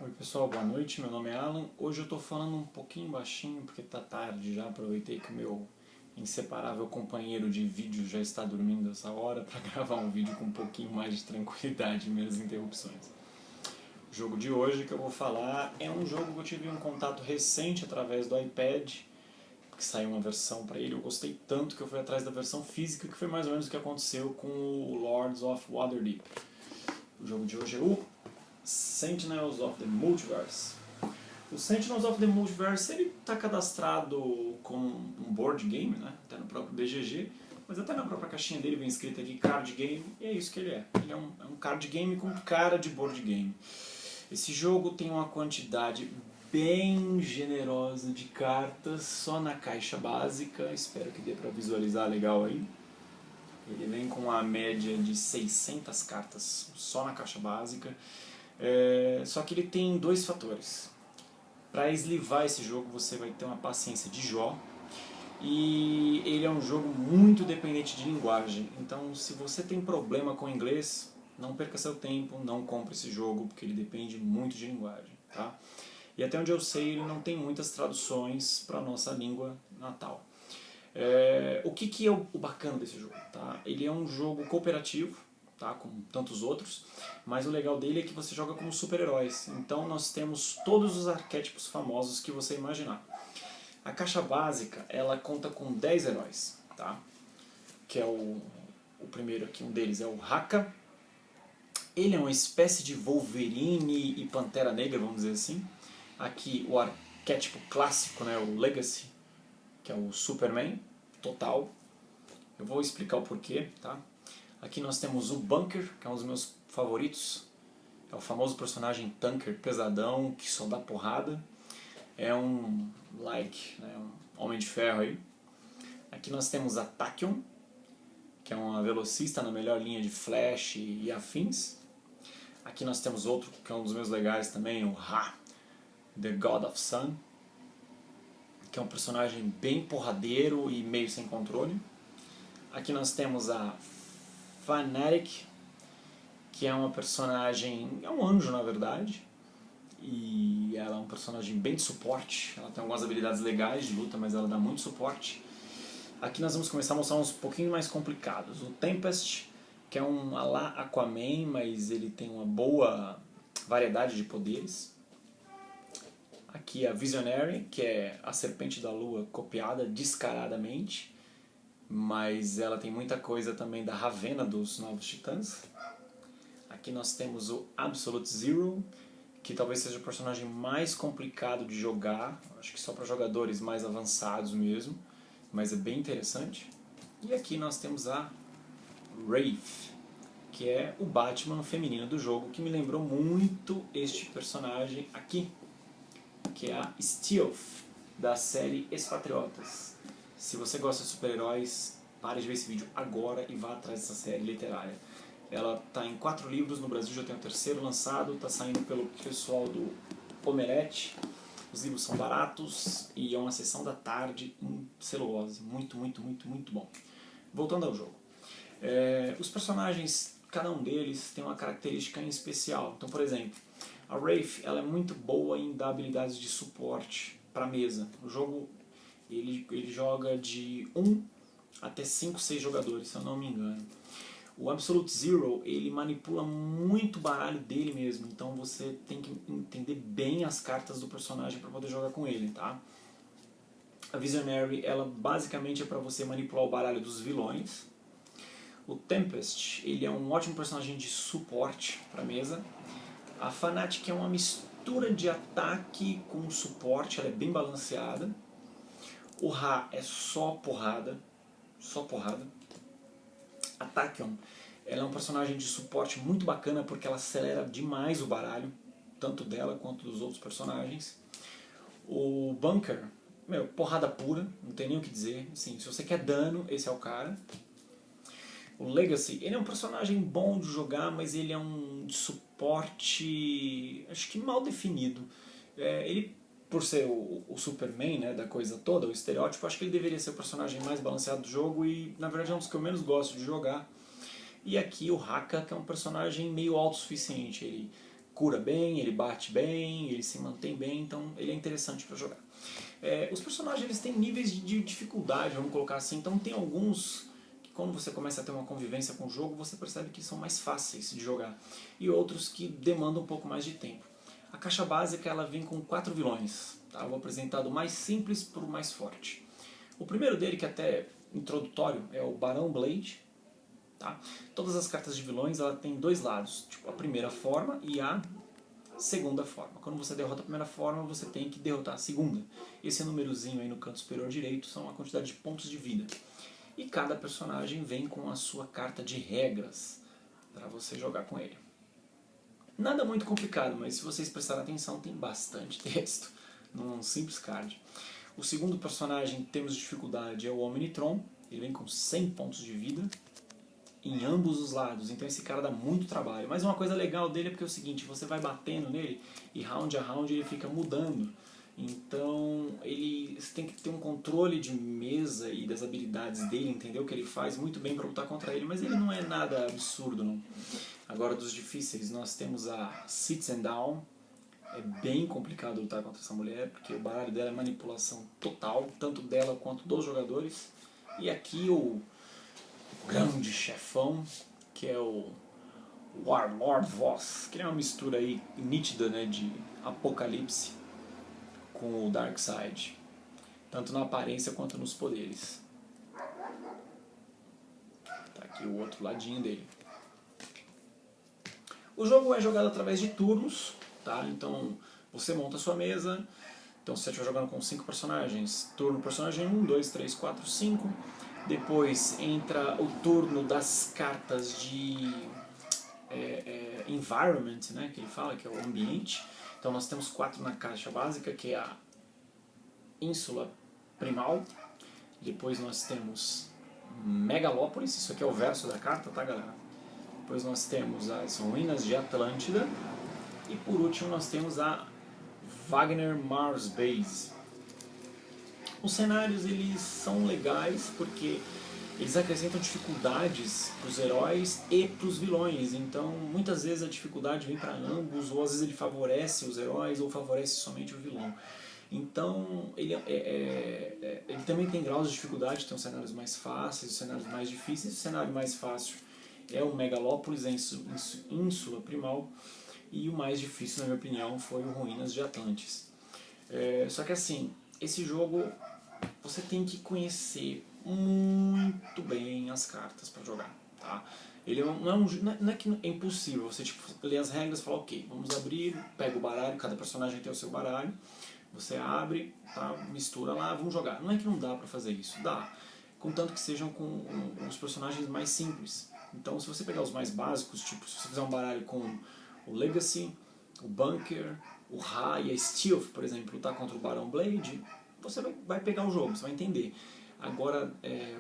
Oi pessoal, boa noite, meu nome é Alan. Hoje eu tô falando um pouquinho baixinho porque tá tarde já, aproveitei que o meu inseparável companheiro de vídeo já está dormindo essa hora para gravar um vídeo com um pouquinho mais de tranquilidade e menos interrupções. O jogo de hoje que eu vou falar é um jogo que eu tive um contato recente através do iPad, que saiu uma versão para ele, eu gostei tanto que eu fui atrás da versão física, que foi mais ou menos o que aconteceu com o Lords of Waterdeep. O jogo de hoje é o Sentinels of the Multiverse. O Sentinels of the Multiverse ele está cadastrado como um board game, né? Até no próprio BGG, mas até na própria caixinha dele vem escrito aqui card game, e é isso que ele é. Ele é um card game com cara de board game. Esse jogo tem uma quantidade bem generosa de cartas só na caixa básica, espero que dê para visualizar legal aí. Ele vem com a média de 600 cartas só na caixa básica. Só que ele tem dois fatores. Para eslivar esse jogo você vai ter uma paciência de Jó, e ele é um jogo muito dependente de linguagem. Então se você tem problema com inglês, não perca seu tempo, não compre esse jogo, porque ele depende muito de linguagem. Tá? E até onde eu sei ele não tem muitas traduções para a nossa língua natal. O que é o bacana desse jogo? Tá? Ele é um jogo cooperativo, tá? Como tantos outros, mas o legal dele é que você joga como super-heróis. Então nós temos todos os arquétipos famosos que você imaginar. A caixa básica ela conta com 10 heróis, tá? Que é o primeiro aqui, um deles é o Haka. Ele é uma espécie de Wolverine e Pantera Negra, vamos dizer assim. Aqui o arquétipo clássico, né, o Legacy, que é o Superman total. Eu vou explicar o porquê, tá? Aqui nós temos o Bunker, que é um dos meus favoritos. É o famoso personagem tanker pesadão, que só dá porrada. É um né, um homem de ferro aí. Aqui nós temos a Tachyon, que é uma velocista na melhor linha de Flash e afins. Aqui nós temos outro, que é um dos meus legais também, o Ra, The God of Sun, que é um personagem bem porradeiro e meio sem controle. Aqui nós temos a Fnatic, que é uma personagem, é um anjo na verdade, e ela é um personagem bem de suporte. Ela tem algumas habilidades legais de luta, mas ela dá muito suporte. Aqui nós vamos começar a mostrar uns pouquinho mais complicados. O Tempest, que é um alá Aquaman, mas ele tem uma boa variedade de poderes. Aqui a Visionary, que é a Serpente da Lua copiada descaradamente, mas ela tem muita coisa também da Ravenna dos Novos Titãs. Aqui nós temos o Absolute Zero, que talvez seja o personagem mais complicado de jogar, acho que só para jogadores mais avançados mesmo, mas é bem interessante. E aqui nós temos a Wraith, que é o Batman feminino do jogo, que me lembrou muito este personagem aqui, que é a Stealth, da série Expatriotas. Se você gosta de super-heróis, pare de ver esse vídeo agora e vá atrás dessa série literária. Ela está em 4 livros, no Brasil já tem o 3º lançado, está saindo pelo pessoal do Omelete. Os livros são baratos e é uma sessão da tarde em celulose. Muito, muito, muito, muito bom. Voltando ao jogo. Os personagens, cada um deles tem uma característica em especial. Então, por exemplo, a Wraith ela é muito boa em dar habilidades de suporte para a mesa. O jogo ele joga de 1 até 5, 6 jogadores, se eu não me engano. O Absolute Zero ele manipula muito o baralho dele mesmo, então você tem que entender bem as cartas do personagem para poder jogar com ele, tá? A Visionary ela basicamente é para você manipular o baralho dos vilões. O Tempest ele é um ótimo personagem de suporte para a mesa. A Fnatic é uma mistura de ataque com suporte, ela é bem balanceada. O Ra é só porrada, só porrada. A Tachyon ela é um personagem de suporte muito bacana porque ela acelera demais o baralho, tanto dela quanto dos outros personagens. O Bunker, porrada pura, não tem nem o que dizer. Assim, se você quer dano, esse é o cara. O Legacy, ele é um personagem bom de jogar, mas ele é um suporte, acho que mal definido. Ele, por ser o Superman, né, da coisa toda, o estereótipo, acho que ele deveria ser o personagem mais balanceado do jogo e, na verdade, é um dos que eu menos gosto de jogar. E aqui o Haka, que é um personagem meio autossuficiente. Ele cura bem, ele bate bem, ele se mantém bem, então ele é interessante para jogar. Os personagens eles têm níveis de dificuldade, vamos colocar assim, então tem alguns que quando você começa a ter uma convivência com o jogo, você percebe que são mais fáceis de jogar, e outros que demandam um pouco mais de tempo. A caixa básica ela vem com 4 vilões, tá? Eu vou apresentar do mais simples para o mais forte. O primeiro dele, que é até introdutório, é o Barão Blade. Tá? Todas as cartas de vilões ela tem dois lados, tipo a primeira forma e a segunda forma. Quando você derrota a primeira forma, você tem que derrotar a segunda. Esse númerozinho aí no canto superior direito são a quantidade de pontos de vida. E cada personagem vem com a sua carta de regras para você jogar com ele. Nada muito complicado, mas se vocês prestarem atenção, tem bastante texto num simples card. O segundo personagem que temos dificuldade é o Omnitron. Ele vem com 100 pontos de vida em ambos os lados, então esse cara dá muito trabalho. Mas uma coisa legal dele é porque é o seguinte, você vai batendo nele e round a round ele fica mudando. Então você tem que ter um controle de mesa e das habilidades dele, entendeu? O que ele faz muito bem para lutar contra ele, mas ele não é nada absurdo não. Agora dos difíceis nós temos a Sits and Down. É bem complicado lutar contra essa mulher, porque o baralho dela é manipulação total, tanto dela quanto dos jogadores. E aqui o grande chefão, que é o Warlord Voss, que é uma mistura aí nítida, né, de Apocalipse com o Darkseid, tanto na aparência quanto nos poderes. Tá aqui o outro ladinho dele. O jogo é jogado através de turnos, tá? Então você monta a sua mesa. Então se você estiver jogando com 5 personagens, turno personagem 1, 2, 3, 4, 5. Depois entra o turno das cartas de environment, né, que ele fala, que é o ambiente. Então nós temos 4 na caixa básica, que é a Ínsula Primal. Depois nós temos Megalópolis, isso aqui é o verso da carta, tá galera? Depois nós temos as Ruínas de Atlântida. E por último nós temos a Wagner Mars Base. Os cenários eles são legais porque eles acrescentam dificuldades para os heróis e para os vilões. Então muitas vezes a dificuldade vem para ambos, ou às vezes ele favorece os heróis ou favorece somente o vilão. Então ele também tem graus de dificuldade, tem os cenários mais fáceis, os cenários mais difíceis. O cenário mais fácil é o Megalópolis, a Ínsula Primal, e o mais difícil, na minha opinião, foi o Ruínas de Atlantis. Só que assim, esse jogo você tem que conhecer muito bem as cartas para jogar, tá? Ele não é que é impossível, você tipo, lê as regras e fala, ok, vamos abrir, pega o baralho, cada personagem tem o seu baralho, você abre, tá, mistura lá, vamos jogar. Não é que não dá para fazer isso, dá, contanto que sejam com os personagens mais simples. Então se você pegar os mais básicos, tipo, se você fizer um baralho com o Legacy, o Bunker, o Ra e a Stealth, por exemplo, lutar contra o Barão Blade, você vai pegar o jogo, você vai entender. Agora,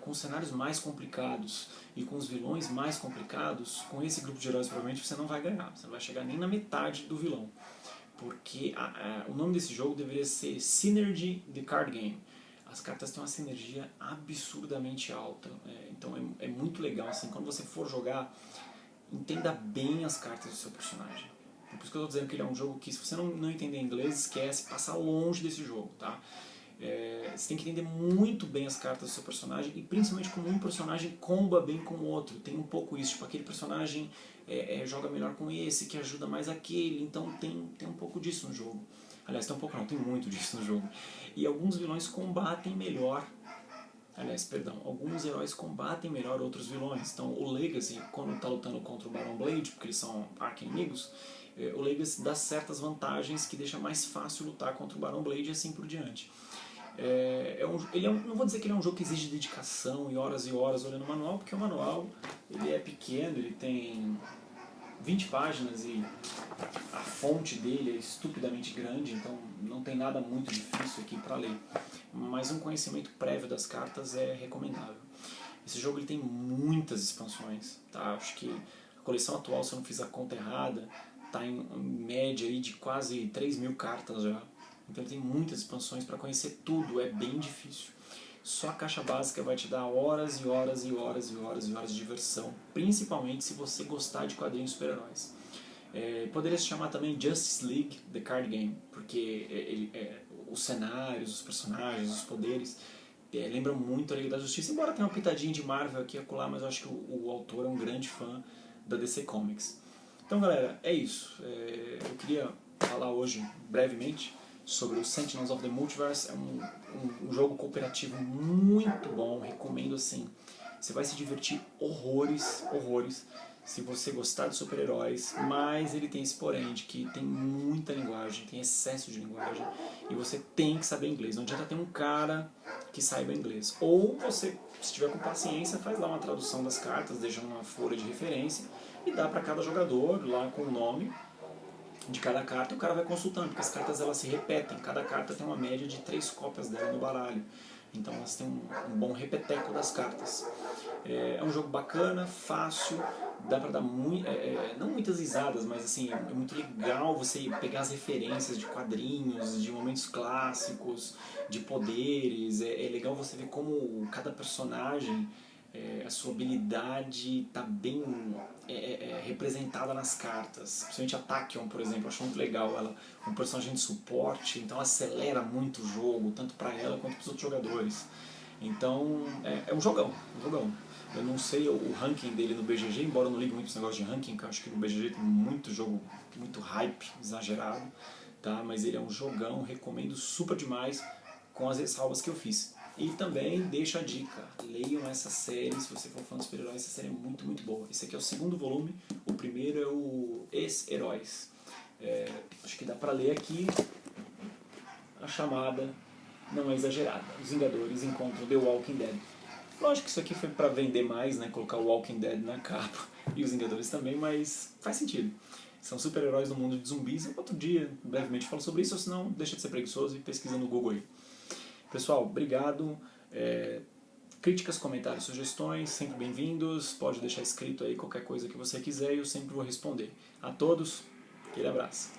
com os cenários mais complicados e com os vilões mais complicados, com esse grupo de heróis provavelmente você não vai ganhar, você não vai chegar nem na metade do vilão. Porque o nome desse jogo deveria ser Synergy the Card Game. As cartas têm uma sinergia absurdamente alta, então é muito legal, assim, quando você for jogar, entenda bem as cartas do seu personagem. Por isso que eu estou dizendo que ele é um jogo que, se você não entender inglês, esquece, passa longe desse jogo, tá? Você tem que entender muito bem as cartas do seu personagem e principalmente como um personagem comba bem com o outro. Tem um pouco isso, tipo, aquele personagem joga melhor com esse, que ajuda mais aquele, então tem um pouco disso no jogo. Aliás, tem um pouco não, tem muito disso no jogo. E alguns vilões combatem melhor. Aliás, perdão, alguns heróis combatem melhor outros vilões. Então o Legacy, quando está lutando contra o Barão Blade, porque eles são arqui-inimigos, o Legacy dá certas vantagens que deixa mais fácil lutar contra o Barão Blade e assim por diante. Não vou dizer que ele é um jogo que exige dedicação e horas olhando o manual, porque o manual ele é pequeno, ele tem 20 páginas e a fonte dele é estupidamente grande, então não tem nada muito difícil aqui para ler. Mas um conhecimento prévio das cartas é recomendável. Esse jogo ele tem muitas expansões, tá? Acho que a coleção atual, se eu não fiz a conta errada, está em média aí de quase 3.000 cartas já. Então ele tem muitas expansões, para conhecer tudo é bem difícil. Só a caixa básica vai te dar horas e horas e horas e horas e horas de diversão, principalmente se você gostar de quadrinhos super-heróis. Poderia se chamar também Justice League, The Card Game, porque os cenários, os personagens, os poderes lembram muito a Liga da Justiça, embora tenha uma pitadinha de Marvel aqui e acolá, mas eu acho que o autor é um grande fã da DC Comics. Então galera, é isso. Eu queria falar hoje, brevemente, sobre o Sentinels of the Multiverse. É um jogo cooperativo muito bom, recomendo assim. Você vai se divertir horrores, horrores, se você gostar de super-heróis, mas ele tem esse porém de que tem muita linguagem, tem excesso de linguagem, e você tem que saber inglês. Não adianta ter um cara que saiba inglês. Ou você, se tiver com paciência, faz lá uma tradução das cartas, deixa uma folha de referência, e dá para cada jogador, lá com o nome de cada carta, e o cara vai consultando, porque as cartas elas se repetem, cada carta tem uma média de 3 cópias dela no baralho. Então elas têm um bom repeteco das cartas. É um jogo bacana, fácil, dá pra dar não muitas risadas, mas assim, é muito legal você pegar as referências de quadrinhos, de momentos clássicos, de poderes. É legal você ver como cada personagem, a sua habilidade está bem representada nas cartas. Principalmente a Tachyon, por exemplo, eu acho muito legal. Ela é um personagem de suporte, então acelera muito o jogo, tanto para ela quanto para os outros jogadores. Então é um jogão, um jogão. Eu não sei o ranking dele no BGG, embora eu não ligue muito esse negócio de ranking, que eu acho que no BGG tem muito jogo, muito hype exagerado, tá? Mas ele é um jogão, recomendo super demais, com as ressalvas que eu fiz. E também deixo a dica, leiam essa série, se você for fã dos super-heróis, essa série é muito, muito boa. Esse aqui é o segundo volume, o primeiro é o Ex-Heróis. Acho que dá pra ler aqui, a chamada não é exagerada. Os Vingadores encontram The Walking Dead. Lógico que isso aqui foi pra vender mais, né, colocar o Walking Dead na capa, e os Vingadores também, mas faz sentido. São super-heróis no mundo de zumbis. Outro dia, brevemente, falo sobre isso, ou senão deixa de ser preguiçoso e pesquisa no Google aí. Pessoal, obrigado. Críticas, comentários, sugestões, sempre bem-vindos. Pode deixar escrito aí qualquer coisa que você quiser e eu sempre vou responder. A todos, aquele abraço.